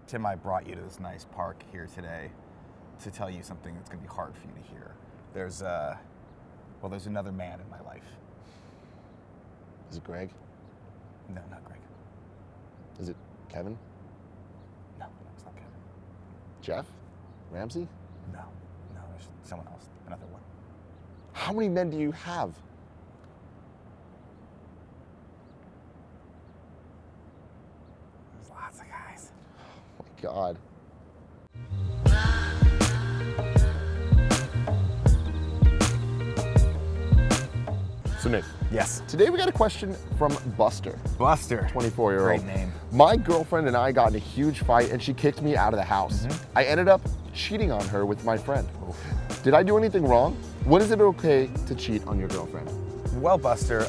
Tim, I brought you to this nice park here today to tell you something that's going to be hard for you to hear. There's another man in my life. Is it Greg? No, not Greg. Is it Kevin? No, it's not Kevin. Jeff? Ramsey? No, there's someone else, another one. How many men do you have? There's lots of guys. Oh my God. So Nick, Yes. today we got a question from Buster, Buster. 24-year-old. Great name. My girlfriend and I got in a huge fight and she kicked me out of the house. I ended up cheating on her with my friend. Did I do anything wrong? When is it okay to cheat on your girlfriend? Well, Buster,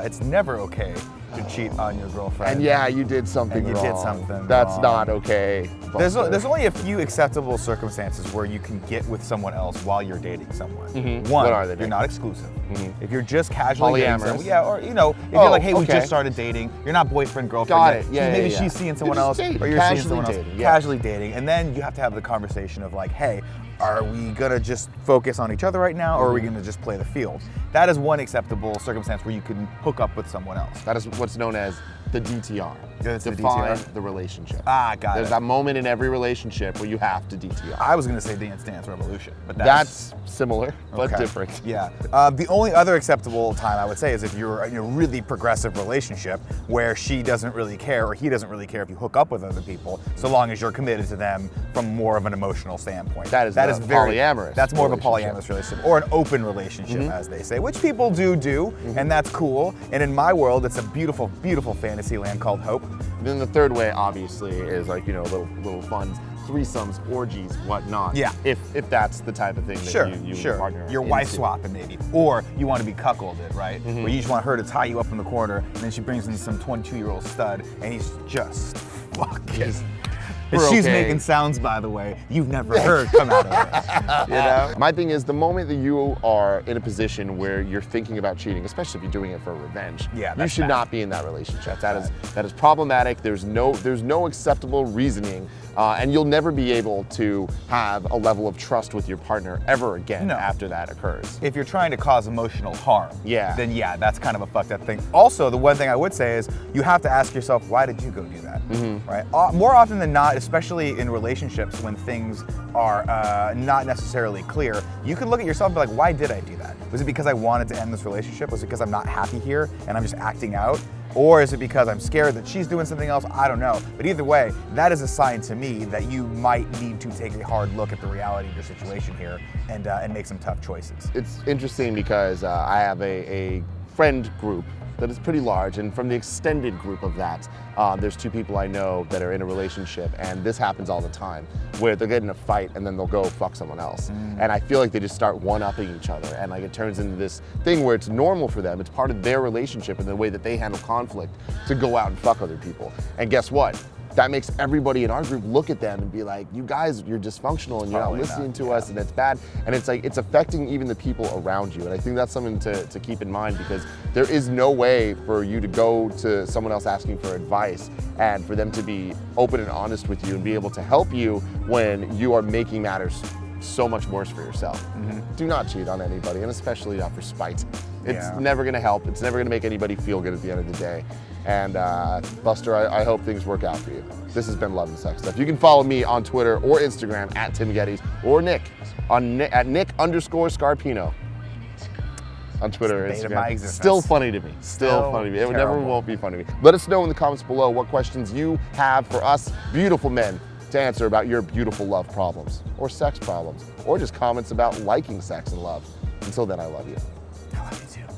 it's never okay to cheat on your girlfriend. And yeah, you did something And you wrong. did something That's wrong. not okay. There's Buster. only a few acceptable circumstances where you can get with someone else while you're dating someone. One, What are they, you're Nick? not exclusive. If you're just casually dating Polyamorous. someone, yeah, or if Oh, you're like, hey, we okay. just started dating, you're not boyfriend, girlfriend. Got yet. it. Yeah, Maybe yeah. she's seeing someone You're else, just dating. or you're Casually seeing someone else. dating, yeah. Casually dating, and then you have to have the conversation of like, hey, are we gonna just focus on each other right now, or are we gonna just play the field? That is one acceptable circumstance where you can hook up with someone else. That is what's known as the DTR. That's the Define DTR? the relationship. Ah, got There's it. that moment in every relationship where you have to DTR. I was gonna say Dance Dance Revolution, but That's similar, but okay. different. Yeah. The only other acceptable time I would say is if you're in a really progressive relationship where she doesn't really care or he doesn't really care if you hook up with other people, so long as you're committed to them from more of an emotional standpoint. That is very polyamorous That's more of a relationship. polyamorous relationship or an open relationship, as they say, which people do, and that's cool. And in my world, it's a beautiful, beautiful fantasy land called Hope. Then the third way, obviously, is like, little fun threesomes, orgies, whatnot. Yeah. If that's the type of thing that you and your partner are You're wife into. swapping maybe. Or you want to be cuckolded, right? Where you just want her to tie you up in the corner and then she brings in some 22-year-old stud and he's just fucking. And We're she's okay. making sounds, by the way, you've never heard come out of her. You know? My thing is the moment that you are in a position where you're thinking about cheating, especially if you're doing it for revenge, Yeah, you that's should bad. not be in that relationship. That is problematic. There's no acceptable reasoning, and you'll never be able to have a level of trust with your partner ever again No. after that occurs. If you're trying to cause emotional harm, Yeah. then yeah, that's kind of a fucked up thing. Also, the one thing I would say is you have to ask yourself, why did you go do that? Right? More often than not, especially in relationships when things are not necessarily clear, you can look at yourself and be like, why did I do that? Was it because I wanted to end this relationship? Was it because I'm not happy here and I'm just acting out? Or is it because I'm scared that she's doing something else? I don't know. But either way, that is a sign to me that you might need to take a hard look at the reality of your situation here and make some tough choices. It's interesting because I have a friend group that is pretty large, and from the extended group of that, there's two people I know that are in a relationship, and this happens all the time, where they'll get in a fight and then they'll go fuck someone else. And I feel like they just start one-upping each other, and like it turns into this thing where it's normal for them, it's part of their relationship and the way that they handle conflict to go out and fuck other people. And guess what? That makes everybody in our group look at them and be like, you guys, you're dysfunctional and you're not Probably listening not, to yeah. us, and it's bad. And it's like, it's affecting even the people around you. And I think that's something to keep in mind, because there is no way for you to go to someone else asking for advice and for them to be open and honest with you and be able to help you when you are making matters so much worse for yourself. Do not cheat on anybody, and especially not for spite. It's Yeah. never gonna help. It's never gonna make anybody feel good at the end of the day. And Buster, I hope things work out for you. This has been Love and Sex Stuff. You can follow me on Twitter or Instagram at Tim Geddes, or Nick at Nick_Scarpino on Twitter or It's the bane of my Instagram. existence. Still funny to me. Still funny to me. It never terrible. won't be funny to me. Let us know in the comments below what questions you have for us beautiful men to answer about your beautiful love problems or sex problems, or just comments about liking sex and love. Until then, I love you. I love you too.